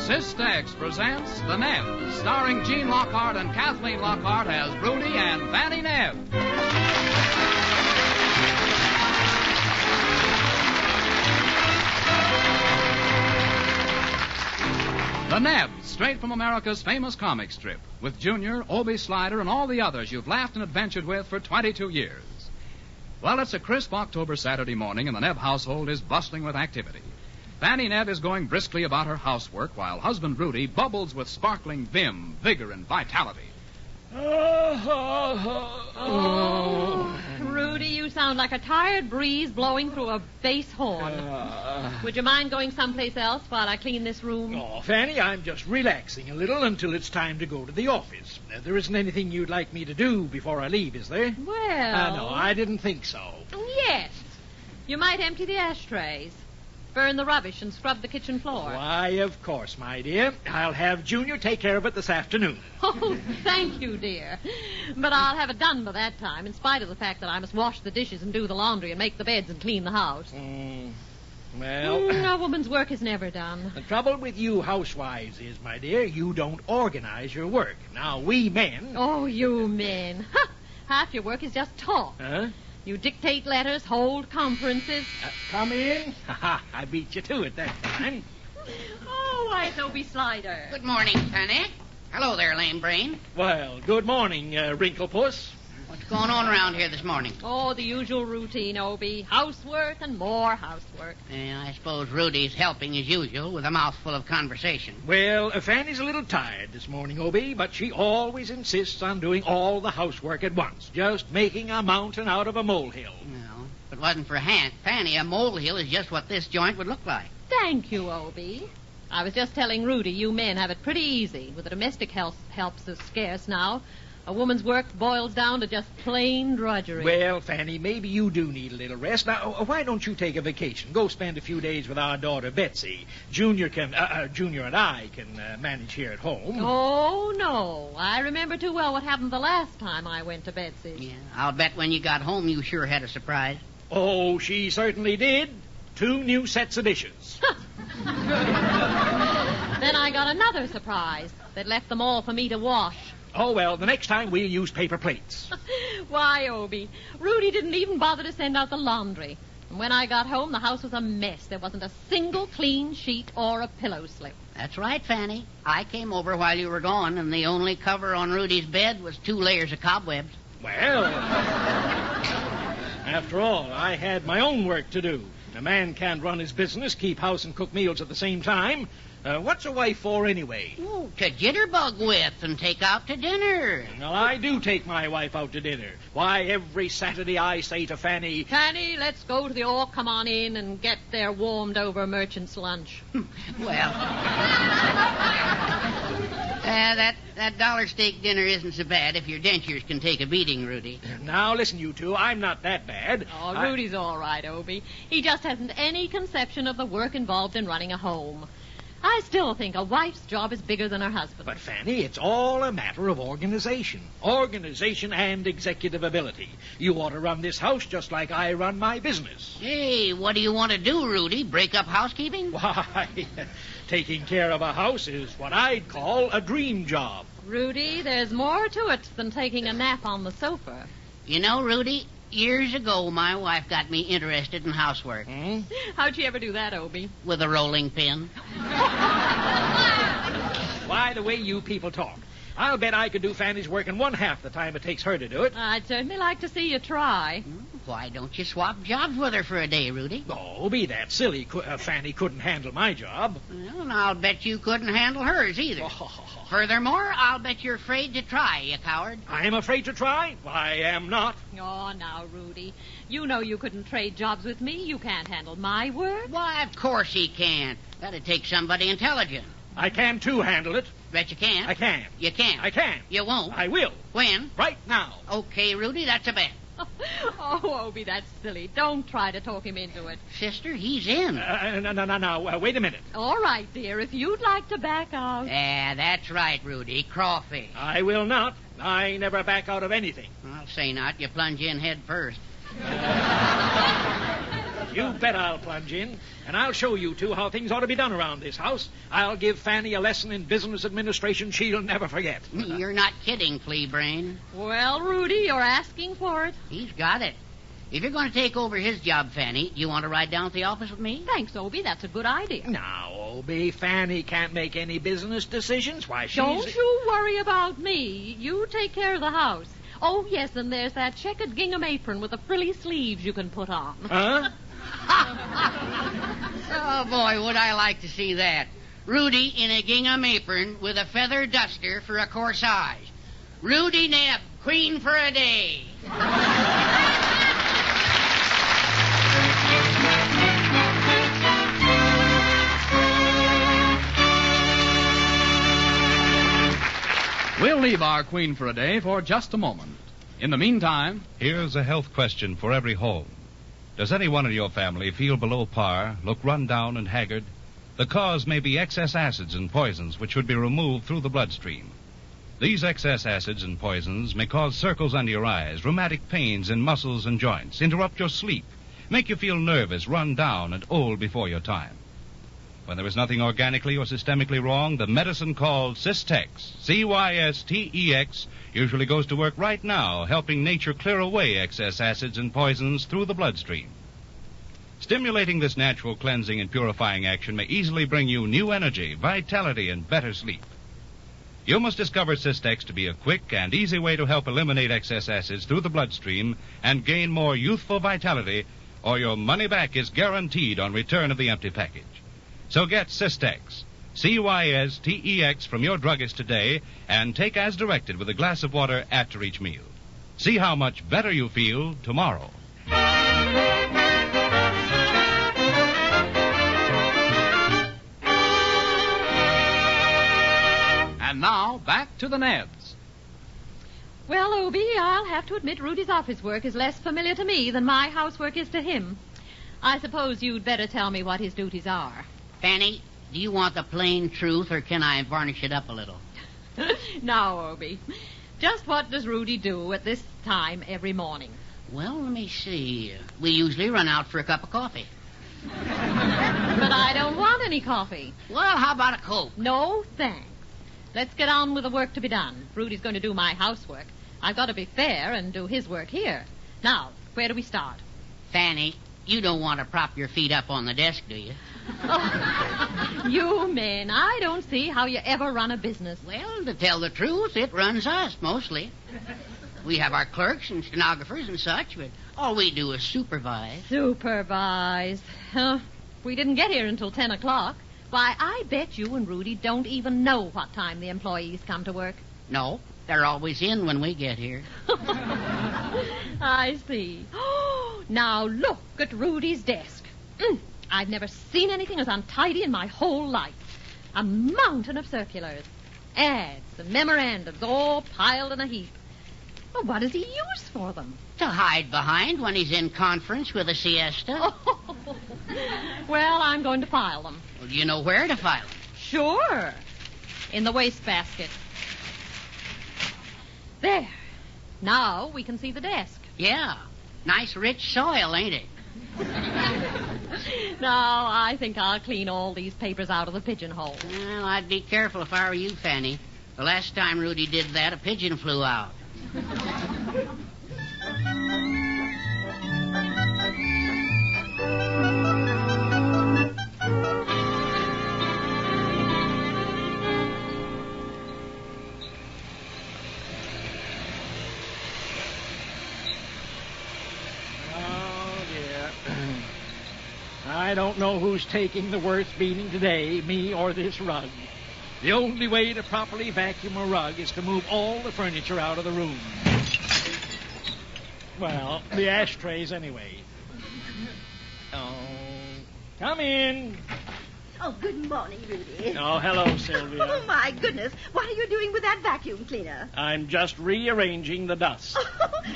Systex presents The Nebbs, starring Gene Lockhart and Kathleen Lockhart as Rudy and Fannie Nebbs. The Nebbs, straight from America's famous comic strip, with Junior, Obie Slider, and all the others you've laughed and adventured with for 22 years. Well, it's a crisp October Saturday morning, and the Nebb household is bustling with activity. Fannie Nebb is going briskly about her housework, while husband Rudy bubbles with sparkling vim, vigor, and vitality. Oh, Rudy, you sound like a tired breeze blowing through a bass horn. Would you mind going someplace else while I clean this room? Oh, Fannie, I'm just relaxing a little until it's time to go to the office. There isn't anything you'd like me to do before I leave, is there? Well... No, I didn't think so. Yes. You might empty the ashtrays, burn the rubbish, and scrub the kitchen floor. Why, of course, my dear. I'll have Junior take care of it this afternoon. Oh, thank you, dear. But I'll have it done by that time, in spite of the fact that I must wash the dishes and do the laundry and make the beds and clean the house. A woman's work is never done. The trouble with you housewives is, my dear, you don't organize your work. Now, we men... Oh, you men. Half your work is just talk. Huh? You dictate letters, hold conferences. Come in. I beat you to it that time. Oh, why, it's Obie Slider. Good morning, Fannie. Hello there, lame brain. Well, good morning, Wrinklepuss. What's going on around here this morning? Oh, the usual routine, Obie. Housework and more housework. Yeah, I suppose Rudy's helping as usual with a mouthful of conversation. Well, Fanny's a little tired this morning, Obie, but she always insists on doing all the housework at once, just making a mountain out of a molehill. No, if it wasn't for Fannie, a molehill is just what this joint would look like. Thank you, Obie. I was just telling Rudy you men have it pretty easy. With the domestic help so scarce now, a woman's work boils down to just plain drudgery. Well, Fannie, maybe you do need a little rest. Now, why don't you take a vacation? Go spend a few days with our daughter, Betsy. Junior and I can manage here at home. Oh, no. I remember too well what happened the last time I went to Betsy's. Yeah, I'll bet when you got home you sure had a surprise. Oh, she certainly did. 2 new sets of dishes. Then I got another surprise that left them all for me to wash. Oh, well, the next time we'll use paper plates. Why, Obie, Rudy didn't even bother to send out the laundry. And when I got home, the house was a mess. There wasn't a single clean sheet or a pillow slip. That's right, Fannie. I came over while you were gone, and the only cover on Rudy's bed was 2 layers of cobwebs. Well, after all, I had my own work to do. A man can't run his business, keep house and cook meals at the same time. What's a wife for, anyway? Oh, to jitterbug with and take out to dinner. Well, I do take my wife out to dinner. Why, every Saturday I say to Fannie... Fannie, let's go to the come on in and get their warmed-over merchant's lunch. Well... that dollar steak dinner isn't so bad if your dentures can take a beating, Rudy. Now, listen, you two, I'm not that bad. Oh, Rudy's all right, Obie. He just hasn't any conception of the work involved in running a home. I still think a wife's job is bigger than her husband's. But, Fannie, it's all a matter of organization. Organization and executive ability. You ought to run this house just like I run my business. Hey, what do you want to do, Rudy? Break up housekeeping? Why, taking care of a house is what I'd call a dream job. Rudy, there's more to it than taking a nap on the sofa. You know, Rudy, years ago my wife got me interested in housework. How'd she ever do that, Obie? With a rolling pin. Why, the way you people talk. I'll bet I could do Fanny's work in 1/2 the time it takes her to do it. I'd certainly like to see you try. Why don't you swap jobs with her for a day, Rudy? Oh, be that silly. Fanny couldn't handle my job. Well, and I'll bet you couldn't handle hers either. Furthermore, I'll bet you're afraid to try, you coward. I'm afraid to try? I am not. Oh, now, Rudy, you know you couldn't trade jobs with me. You can't handle my work. Why, of course he can't. That'd take somebody intelligent. I can, too, handle it. Bet you can't. I can. You can't. I can. You won't. I will. When? Right now. Okay, Rudy, that's a bet. Oh, Obie, that's silly. Don't try to talk him into it. Sister, he's in. No. Wait a minute. All right, dear. If you'd like to back out. Yeah, that's right, Rudy. Crawfish. I will not. I never back out of anything. I'll say not. You plunge in head first. You bet I'll plunge in, and I'll show you two how things ought to be done around this house. I'll give Fannie a lesson in business administration she'll never forget. You're not kidding, flea brain. Well, Rudy, you're asking for it. He's got it. If you're going to take over his job, Fannie, you want to ride down to the office with me? Thanks, Obie. That's a good idea. Now, Obie, Fannie can't make any business decisions. Why, she's... Don't you worry about me. You take care of the house. Oh, yes, and there's that checkered gingham apron with the frilly sleeves you can put on. Huh? Oh, boy, would I like to see that. Rudy in a gingham apron with a feather duster for a corsage. Rudy Nebb, queen for a day. We'll leave our queen for a day for just a moment. In the meantime... Here's a health question for every home. Does anyone in your family feel below par, look run down and haggard? The cause may be excess acids and poisons which should be removed through the bloodstream. These excess acids and poisons may cause circles under your eyes, rheumatic pains in muscles and joints, interrupt your sleep, make you feel nervous, run down, and old before your time. When there is nothing organically or systemically wrong, the medicine called Cystex, Cystex, usually goes to work right now, helping nature clear away excess acids and poisons through the bloodstream. Stimulating this natural cleansing and purifying action may easily bring you new energy, vitality, and better sleep. You must discover Cystex to be a quick and easy way to help eliminate excess acids through the bloodstream and gain more youthful vitality, or your money back is guaranteed on return of the empty package. So get Cystex, Cystex, from your druggist today and take as directed with a glass of water after each meal. See how much better you feel tomorrow. And now, back to the Nebbs. Well, Obie, I'll have to admit Rudy's office work is less familiar to me than my housework is to him. I suppose you'd better tell me what his duties are. Fannie, do you want the plain truth, or can I varnish it up a little? Now, Obie, just what does Rudy do at this time every morning? Well, let me see. We usually run out for a cup of coffee. But I don't want any coffee. Well, how about a Coke? No, thanks. Let's get on with the work to be done. Rudy's going to do my housework. I've got to be fair and do his work here. Now, where do we start? Fannie, you don't want to prop your feet up on the desk, do you? Oh, you men, I don't see how you ever run a business. Well, to tell the truth, it runs us, mostly. We have our clerks and stenographers and such, but all we do is supervise. Supervise? We didn't get here until 10 o'clock. Why, I bet you and Rudy don't even know what time the employees come to work. No, they're always in when we get here. I see. Now look at Rudy's desk. I've never seen anything as untidy in my whole life. A mountain of circulars, ads, and memorandums all piled in a heap. Well, what does he use for them? To hide behind when he's in conference with a siesta. Oh. Well, I'm going to file them. Well, do you know where to file them? Sure. In the wastebasket. There. Now we can see the desk. Yeah. Nice rich soil, ain't it? Now, I think I'll clean all these papers out of the pigeonhole. Well, I'd be careful if I were you, Fannie. The last time Rudy did that, a pigeon flew out. I don't know who's taking the worst beating today, me or this rug. The only way to properly vacuum a rug is to move all the furniture out of the room. Well, the ashtrays anyway. Oh, come in. Oh, good morning, Rudy. Oh, hello, Sylvia. Oh, my goodness. What are you doing with that vacuum cleaner? I'm just rearranging the dust.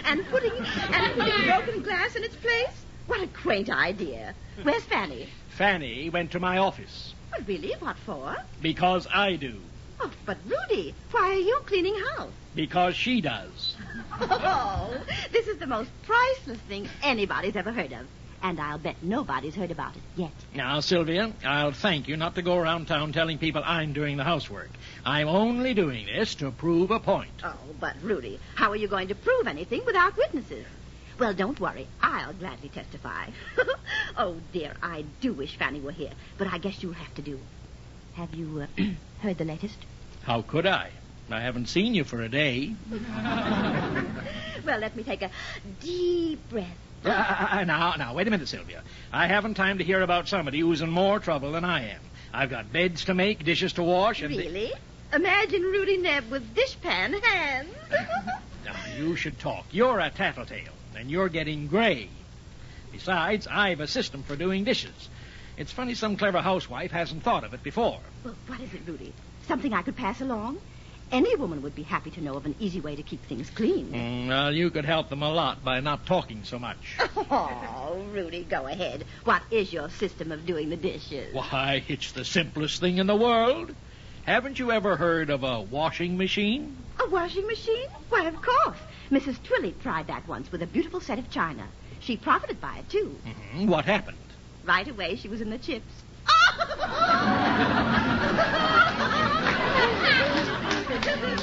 and putting broken glass in its place? What a quaint idea. Where's Fannie? Fannie went to my office. Well, really? What for? Because I do. Oh, but Rudy, why are you cleaning house? Because she does. Oh, this is the most priceless thing anybody's ever heard of. And I'll bet nobody's heard about it yet. Now, Sylvia, I'll thank you not to go around town telling people I'm doing the housework. I'm only doing this to prove a point. Oh, but, Rudy, how are you going to prove anything without witnesses? Well, don't worry. I'll gladly testify. Oh, dear, I do wish Fannie were here, but I guess you'll have to do. Have you heard the latest? How could I? I haven't seen you for a day. Well, let me take a deep breath. Now, wait a minute, Sylvia. I haven't time to hear about somebody who's in more trouble than I am. I've got beds to make, dishes to wash, and... Really? Imagine Rudy Nebb with dishpan hands. Now, you should talk. You're a tattletale, and you're getting gray. Besides, I've a system for doing dishes. It's funny some clever housewife hasn't thought of it before. Well, what is it, Rudy? Something I could pass along? Any woman would be happy to know of an easy way to keep things clean. Well, you could help them a lot by not talking so much. Oh, Rudy, go ahead. What is your system of doing the dishes? Why, it's the simplest thing in the world. Haven't you ever heard of a washing machine? A washing machine? Why, of course. Mrs. Twilly tried that once with a beautiful set of china. She profited by it, too. Mm-hmm. What happened? Right away, she was in the chips.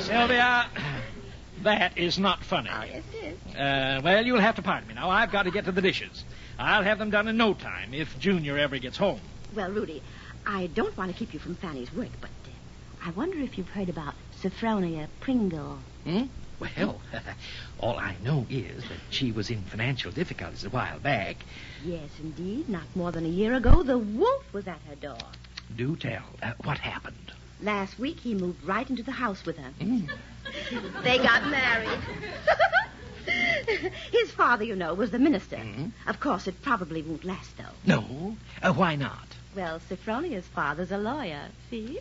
Sylvia, that is not funny. Oh, yes, it is. Well, you'll have to pardon me now. I've got to get to the dishes. I'll have them done in no time if Junior ever gets home. Well, Rudy, I don't want to keep you from Fannie's work, but I wonder if you've heard about Sophronia Pringle. Well, all I know is that she was in financial difficulties a while back. Yes, indeed. Not more than a year ago, the wolf was at her door. Do tell. What happened? Last week, he moved right into the house with her. They got married. His father, you know, was the minister. Of course, it probably won't last, though. No? Why not? Well, Sophronia's father's a lawyer, see?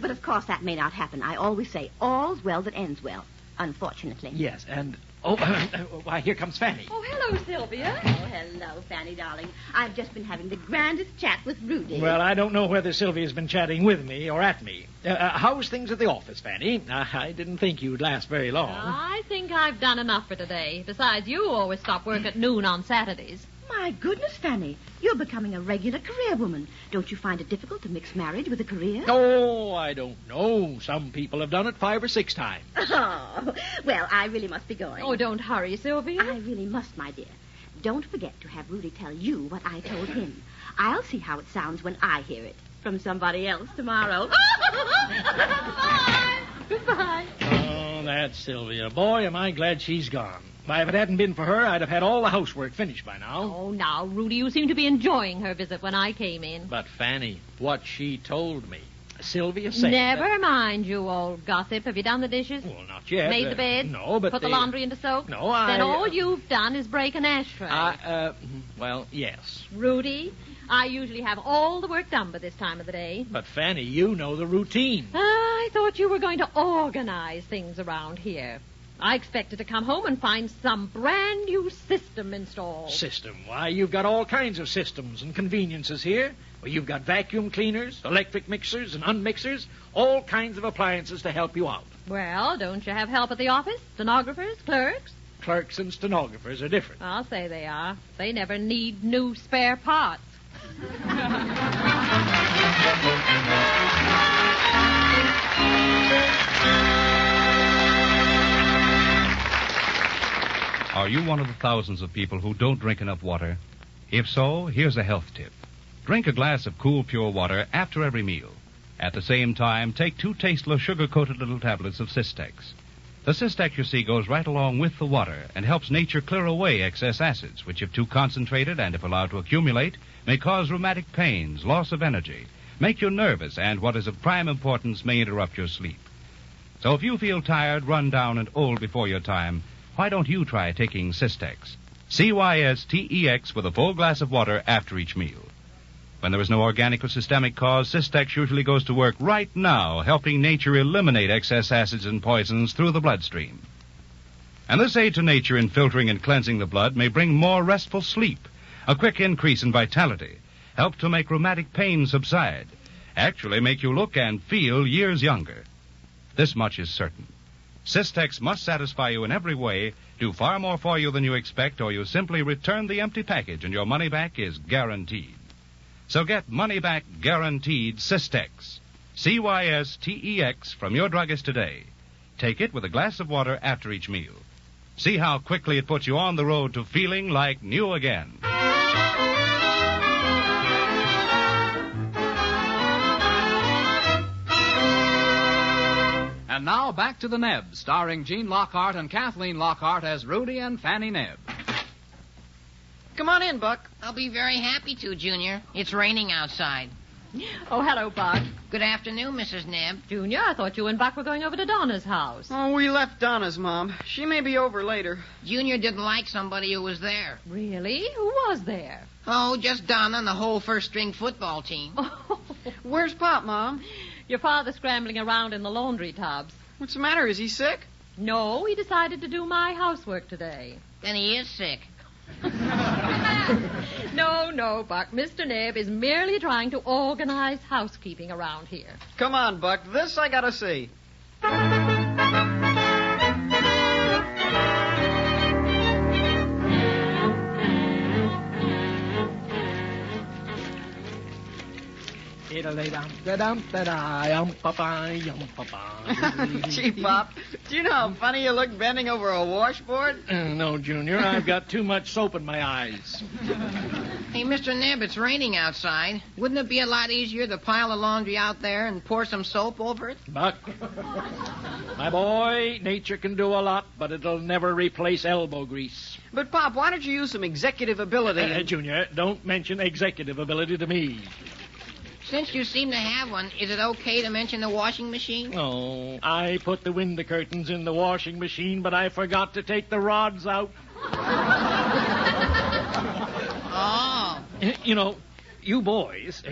But, of course, that may not happen. I always say, all's well that ends well, unfortunately. Yes, and... why, here comes Fannie. Oh, hello, Sylvia. Oh, hello, Fannie, darling. I've just been having the grandest chat with Rudy. Well, I don't know whether Sylvia's been chatting with me or at me. How's things at the office, Fannie? I didn't think you'd last very long. I think I've done enough for today. Besides, you always stop work at noon on Saturdays. My goodness, Fannie. You're becoming a regular career woman. Don't you find it difficult to mix marriage with a career? Oh, I don't know. Some people have done it 5 or 6 times. Oh, well, I really must be going. Oh, don't hurry, Sylvia. I really must, my dear. Don't forget to have Rudy tell you what I told him. I'll see how it sounds when I hear it from somebody else tomorrow. Bye. Goodbye. Oh, that's Sylvia. Boy, am I glad she's gone. Why, if it hadn't been for her, I'd have had all the housework finished by now. Oh, now, Rudy, you seem to be enjoying her visit when I came in. But, Fannie, what she told me. Sylvia said... Never mind, you old gossip. Have you done the dishes? Well, not yet. Made the bed? No, but Put the laundry into soak? No, Then all you've done is break an ashtray. Well, yes. Rudy, I usually have all the work done by this time of the day. But, Fannie, you know the routine. I thought you were going to organize things around here. I expected to come home and find some brand new system installed. System? Why, you've got all kinds of systems and conveniences here. Well, you've got vacuum cleaners, electric mixers, and unmixers, all kinds of appliances to help you out. Well, don't you have help at the office? Stenographers, clerks? Clerks and stenographers are different. I'll say they are. They never need new spare parts. Are you one of the thousands of people who don't drink enough water? If so, here's a health tip. Drink a glass of cool, pure water after every meal. At the same time, take 2 tasteless, sugar-coated little tablets of Cystex. The Cystex, you see, goes right along with the water and helps nature clear away excess acids, which, if too concentrated and if allowed to accumulate, may cause rheumatic pains, loss of energy, make you nervous, and, what is of prime importance, may interrupt your sleep. So if you feel tired, run down, and old before your time, why don't you try taking Cystex? Cystex with a full glass of water after each meal. When there is no organic or systemic cause, Cystex usually goes to work right now, helping nature eliminate excess acids and poisons through the bloodstream. And this aid to nature in filtering and cleansing the blood may bring more restful sleep, a quick increase in vitality, help to make rheumatic pain subside, actually make you look and feel years younger. This much is certain. Systex must satisfy you in every way, do far more for you than you expect, or you simply return the empty package and your money back is guaranteed. So get money back guaranteed Systex. Cystex from your druggist today. Take it with a glass of water after each meal. See how quickly it puts you on the road to feeling like new again. And now back to the Nebbs, starring Gene Lockhart and Kathleen Lockhart as Rudy and Fannie Nebb. Come on in, Buck. I'll be very happy to, Junior. It's raining outside. Oh, hello, Buck. Good afternoon, Mrs. Nebb. Junior, I thought you and Buck were going over to Donna's house. Oh, we left Donna's mom. She may be over later. Junior didn't like somebody who was there. Really? Who was there? Oh, just Donna and the whole first-string football team. Where's Pop, Mom? Your father's scrambling around in the laundry tubs. What's the matter? Is he sick? No, he decided to do my housework today. Then he is sick. No, Buck. Mr. Nebb is merely trying to organize housekeeping around here. Come on, Buck. This I gotta see. Gee, Pop, do you know how funny you look bending over a washboard? No, Junior. I've got too much soap in my eyes. Hey, Mr. Nebb, it's raining outside. Wouldn't it be a lot easier to pile the laundry out there and pour some soap over it? Buck, my boy, nature can do a lot, but it'll never replace elbow grease. But, Pop, why don't you use some executive ability? Junior, don't mention executive ability to me. Since you seem to have one, is it okay to mention the washing machine? Oh, I put the window curtains in the washing machine, but I forgot to take the rods out. Oh. You know, you boys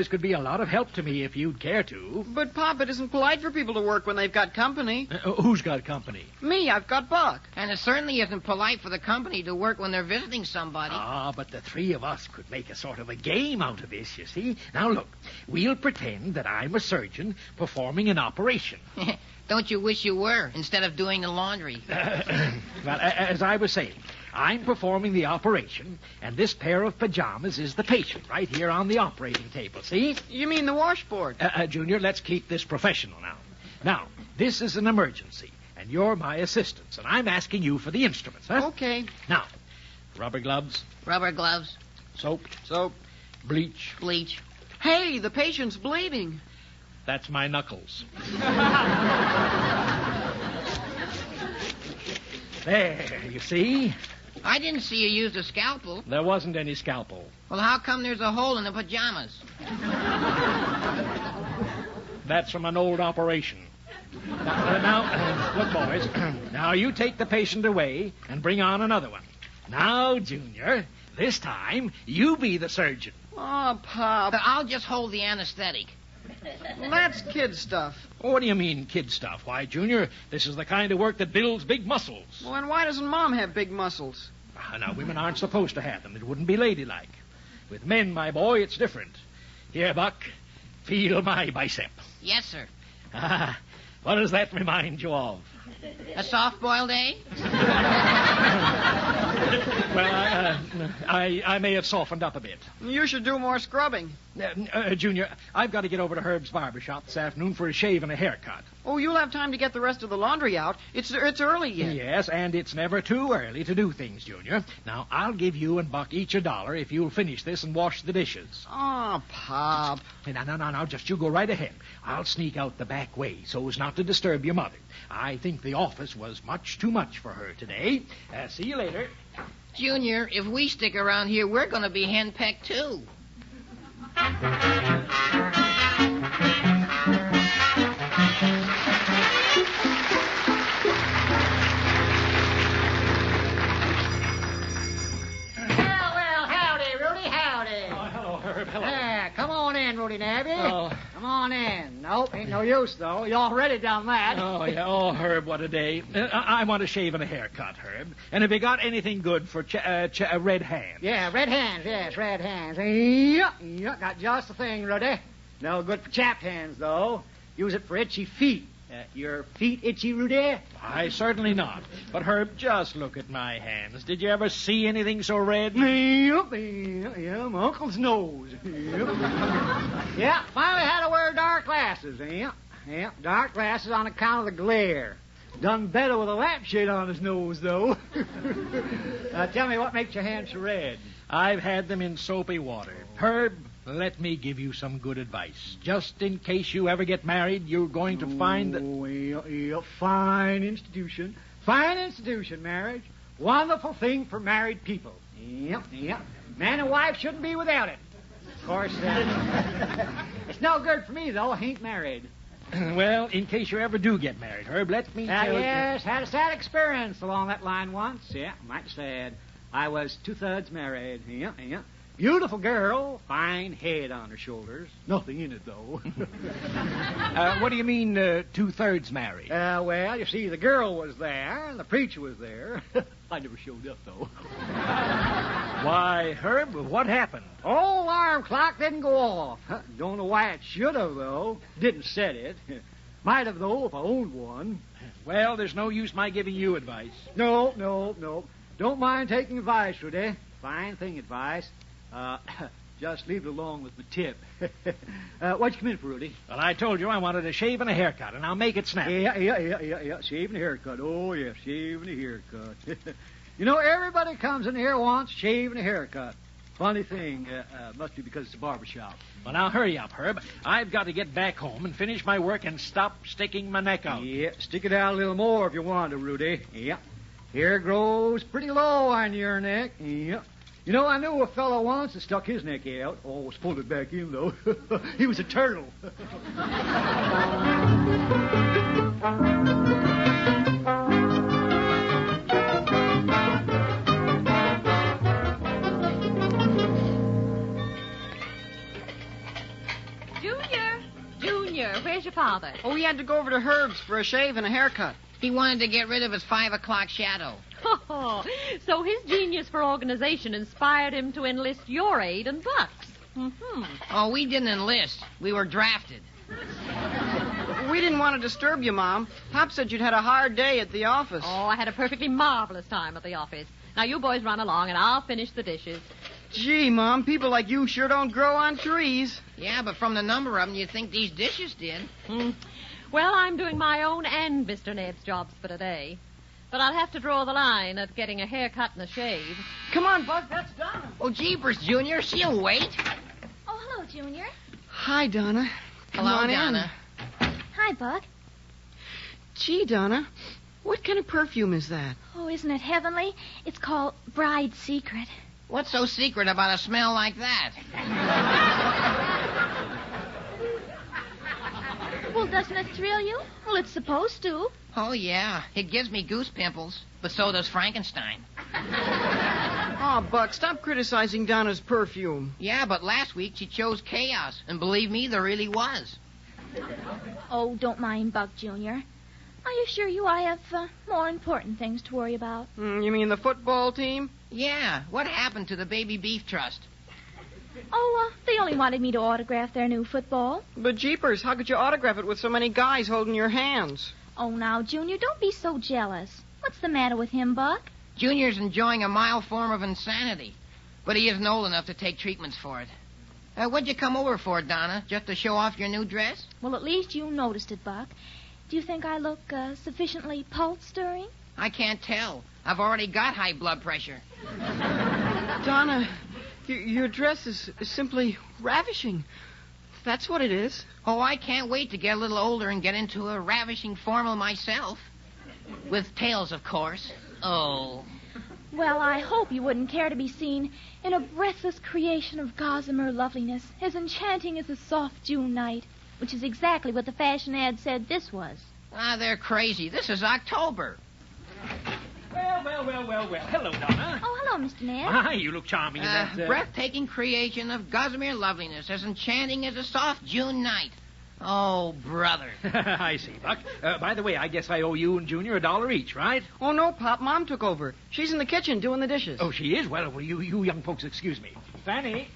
could be a lot of help to me if you'd care to. But, Pop, it isn't polite for people to work when they've got company. Who's got company? Me, I've got Buck. And it certainly isn't polite for the company to work when they're visiting somebody. Ah, but the three of us could make a sort of a game out of this, you see. Now, look, we'll pretend that I'm a surgeon performing an operation. Don't you wish you were, instead of doing the laundry? Well, as I was saying, I'm performing the operation, and this pair of pajamas is the patient right here on the operating table, see? You mean the washboard? Junior, let's keep this professional now. Now, this is an emergency, and you're my assistants, and I'm asking you for the instruments, huh? Okay. Now, rubber gloves, Rubber gloves, soap, Soap. bleach. bleach. Hey, the patient's bleeding. That's my knuckles. There, you see? I didn't see you use a scalpel. There wasn't any scalpel. Well, how come there's a hole in the pajamas? That's from an old operation. Now, look, boys. Now, you take the patient away and bring on another one. Now, Junior, this time, you be the surgeon. Oh, Pop. I'll just hold the anesthetic. Well, that's kid stuff. What do you mean, kid stuff? Why, Junior, this is the kind of work that builds big muscles. Well, and why doesn't Mom have big muscles? Now, women aren't supposed to have them. It wouldn't be ladylike. With men, my boy, it's different. Here, Buck, feel my bicep. Yes, sir. What does that remind you of? A soft-boiled egg? Well, I may have softened up a bit. You should do more scrubbing. Junior, I've got to get over to Herb's barber shop this afternoon for a shave and a haircut. Oh, you'll have time to get the rest of the laundry out. It's early yet. Yes, and it's never too early to do things, Junior. Now, I'll give you and Buck each $1 if you'll finish this and wash the dishes. Oh, Pop. Hey, now, just you go right ahead. I'll sneak out the back way so as not to disturb your mother. I think the office was much too much for her today. See you later. Junior, if we stick around here, we're going to be henpecked, too. Well, howdy, Rudy, howdy. Oh, hello, Herb. Hello. Yeah, come on in, Rudy Nabby. Oh. Come on in. Nope, ain't no use, though. You already done that. Oh, yeah. Oh, Herb, what a day. I want a shave and a haircut, Herb. And have you got anything good for red hands? Yeah, red hands, yes, red hands. Yeah, got just the thing, Rudy. No good for chapped hands, though. Use it for itchy feet. Your feet itchy, Rudy? I certainly not. But, Herb, just look at my hands. Did you ever see anything so red? Yep, my uncle's nose. Yep. Yeah, finally had to wear dark glasses. Yep, dark glasses on account of the glare. Done better with a lampshade on his nose, though. Tell me, what makes your hands so red? I've had them in soapy water. Herb, let me give you some good advice. Just in case you ever get married, you're going to find that... Oh, yeah, fine institution. Fine institution, marriage. Wonderful thing for married people. Yep. Man and wife shouldn't be without it. Of course, it's no good for me, though. I ain't married. Well, in case you ever do get married, Herb, let me tell you... Yes, had a sad experience along that line once. Yeah, mighty sad. I was 2/3 married. Yeah. Beautiful girl, fine head on her shoulders. Nothing in it, though. What do you mean, 2/3 married? Well, you see, the girl was there, and the preacher was there. I never showed up, though. Why, Herb, what happened? Oh, alarm clock didn't go off. Don't know why it should have, though. Didn't set it. Might have, though, if I owned one. Well, there's no use my giving you advice. No. Don't mind taking advice, Rudy. Fine thing, advice. Just leave it along with the tip. What'd you come in for, Rudy? Well, I told you I wanted a shave and a haircut, and I'll make it snap. Yeah. Shave and a haircut. Oh, yeah, shave and a haircut. You know, everybody comes in here wants shave and a haircut. Funny thing. Must be because it's a barbershop. Well, now, hurry up, Herb. I've got to get back home and finish my work and stop sticking my neck out. Yeah, stick it out a little more if you want to, Rudy. Yeah. Hair grows pretty low on your neck. Yeah. You know, I knew a fellow once that stuck his neck out. Always pulled it back in, though. He was a turtle. Junior, where's your father? Oh, he had to go over to Herb's for a shave and a haircut. He wanted to get rid of his 5 o'clock shadow. Oh, so his genius for organization inspired him to enlist your aid and Buck's. Mm-hmm. Oh, we didn't enlist. We were drafted. We didn't want to disturb you, Mom. Pop said you'd had a hard day at the office. Oh, I had a perfectly marvelous time at the office. Now, you boys run along, and I'll finish the dishes. Gee, Mom, people like you sure don't grow on trees. Yeah, but from the number of them, you'd think these dishes did. Well, I'm doing my own and Mr. Nebbs' jobs for today. But I'll have to draw the line at getting a haircut and a shave. Come on, Buck, that's Donna. Oh, jeepers, Junior, she'll wait. Oh, hello, Junior. Hi, Donna. Come Hello, on Donna. Hi, Buck. Gee, Donna, what kind of perfume is that? Oh, isn't it heavenly? It's called Bride's Secret. What's so secret about a smell like that? Well, doesn't it thrill you? Well, it's supposed to. Oh, yeah. It gives me goose pimples. But so does Frankenstein. Oh, Buck, stop criticizing Donna's perfume. Yeah, but last week she chose chaos. And believe me, there really was. Oh, don't mind Buck, Junior. I assure you I have more important things to worry about. You mean the football team? Yeah. What happened to the Baby Beef Trust? Oh, they only wanted me to autograph their new football. But jeepers, how could you autograph it with so many guys holding your hands? Oh, now, Junior, don't be so jealous. What's the matter with him, Buck? Junior's enjoying a mild form of insanity. But he isn't old enough to take treatments for it. What'd you come over for, Donna? Just to show off your new dress? Well, at least you noticed it, Buck. Do you think I look sufficiently pulse-stirring? I can't tell. I've already got high blood pressure. Donna, your dress is simply ravishing. That's what it is. Oh, I can't wait to get a little older and get into a ravishing formal myself. With tails, of course. Oh. Well, I hope you wouldn't care to be seen in a breathless creation of gossamer loveliness, as enchanting as a soft June night, which is exactly what the fashion ad said this was. Ah, they're crazy. This is October. Well. Hello, Donna. Oh, hello, Mr. Ned. Hi, you look charming in that... Breathtaking creation of gossamer loveliness, as enchanting as a soft June night. Oh, brother. I see, Buck. By the way, I guess I owe you and Junior $1 each, right? Oh, no, Pop. Mom took over. She's in the kitchen doing the dishes. Oh, she is? Well, you young folks excuse me. Fannie,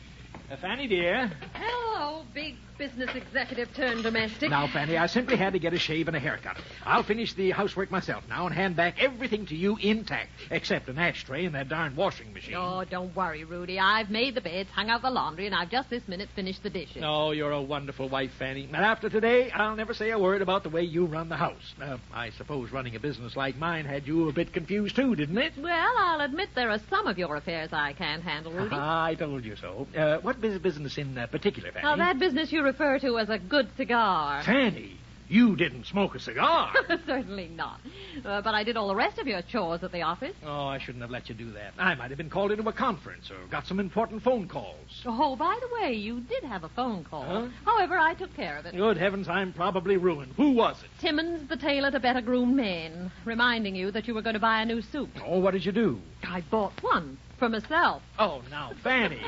dear. Hello, big business executive turned domestic. Now, Fanny, I simply had to get a shave and a haircut. I'll finish the housework myself now and hand back everything to you intact, except an ashtray and that darn washing machine. Oh, don't worry, Rudy. I've made the beds, hung out the laundry, and I've just this minute finished the dishes. Oh, you're a wonderful wife, Fanny. And after today, I'll never say a word about the way you run the house. I suppose running a business like mine had you a bit confused, too, didn't it? Well, I'll admit there are some of your affairs I can't handle, Rudy. I told you so. What business in particular, Fanny? Oh, that business you refer to as a good cigar. Fanny, you didn't smoke a cigar. Certainly not. But I did all the rest of your chores at the office. Oh, I shouldn't have let you do that. I might have been called into a conference or got some important phone calls. Oh, by the way, you did have a phone call. Huh? However, I took care of it. Good heavens, I'm probably ruined. Who was it? Timmons, the tailor to better groomed men, reminding you that you were going to buy a new suit. Oh, what did you do? I bought one for myself. Oh, now, Fanny.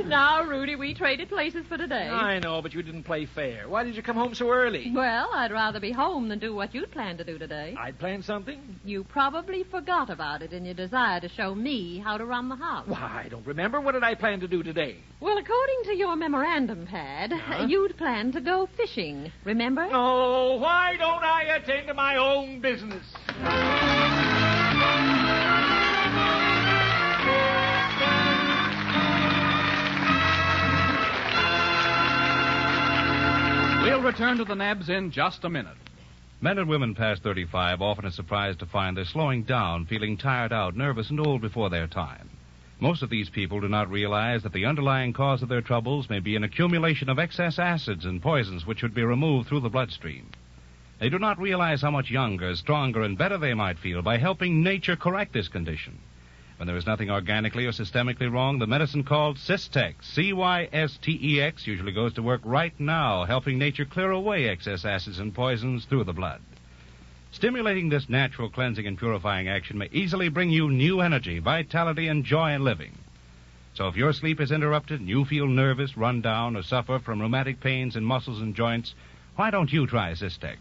Now, Rudy, we traded places for today. I know, but you didn't play fair. Why did you come home so early? Well, I'd rather be home than do what you'd planned to do today. I'd planned something? You probably forgot about it in your desire to show me how to run the house. Why, I don't remember. What did I plan to do today? Well, according to your memorandum pad, you'd planned to go fishing, remember? Oh, why don't I attend to my own business? We'll return to the Nebbs in just a minute. Men and women past 35 often are surprised to find they're slowing down, feeling tired out, nervous, and old before their time. Most of these people do not realize that the underlying cause of their troubles may be an accumulation of excess acids and poisons which should be removed through the bloodstream. They do not realize how much younger, stronger, and better they might feel by helping nature correct this condition. When there is nothing organically or systemically wrong, the medicine called Cystex, Cystex, usually goes to work right now, helping nature clear away excess acids and poisons through the blood. Stimulating this natural cleansing and purifying action may easily bring you new energy, vitality, and joy in living. So if your sleep is interrupted and you feel nervous, run down, or suffer from rheumatic pains in muscles and joints, why don't you try Cystex?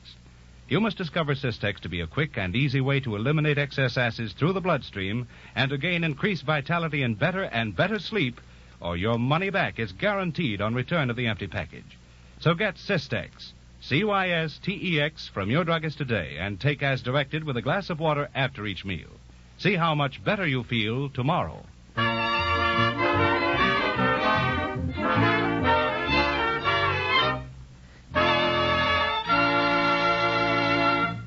You must discover Cystex to be a quick and easy way to eliminate excess acids through the bloodstream and to gain increased vitality and better sleep, or your money back is guaranteed on return of the empty package. So get Cystex, Cystex, from your druggist today and take as directed with a glass of water after each meal. See how much better you feel tomorrow.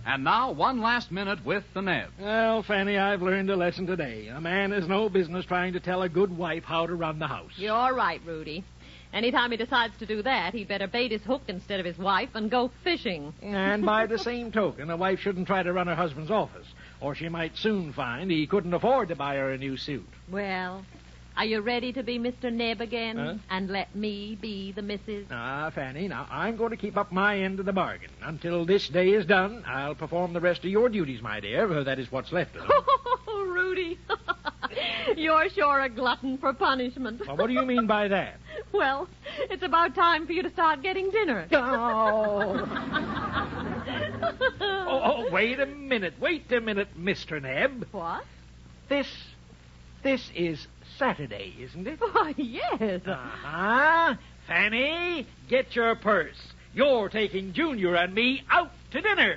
And now, one last minute with the Nebbs. Well, Fanny, I've learned a lesson today. A man has no business trying to tell a good wife how to run the house. You're right, Rudy. Anytime he decides to do that, he'd better bait his hook instead of his wife and go fishing. And by the same token, a wife shouldn't try to run her husband's office, or she might soon find he couldn't afford to buy her a new suit. Well, are you ready to be Mr. Nebb again? Huh? And let me be the Mrs.? Fanny, now, I'm going to keep up my end of the bargain. Until this day is done, I'll perform the rest of your duties, my dear. That is what's left of them. Oh, Rudy. You're sure a glutton for punishment. Well, what do you mean by that? Well, it's about time for you to start getting dinner. Oh, wait a minute, Mr. Nebb. What? This is Saturday, isn't it? Why, yes. Fanny, get your purse. You're taking Junior and me out to dinner.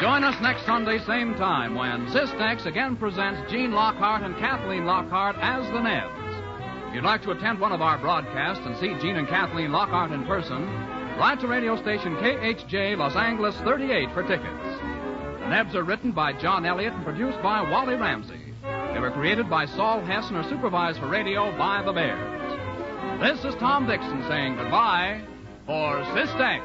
Join us next Sunday, same time, when Cystex again presents Gene Lockhart and Kathleen Lockhart as the Nebbs. If you'd like to attend one of our broadcasts and see Gene and Kathleen Lockhart in person, write to radio station KHJ Los Angeles 38 for tickets. The Nebbs are written by John Elliott and produced by Wally Ramsey. They were created by Sol Hess and are supervised for radio by the Bears. This is Tom Dixon saying goodbye for Cystex.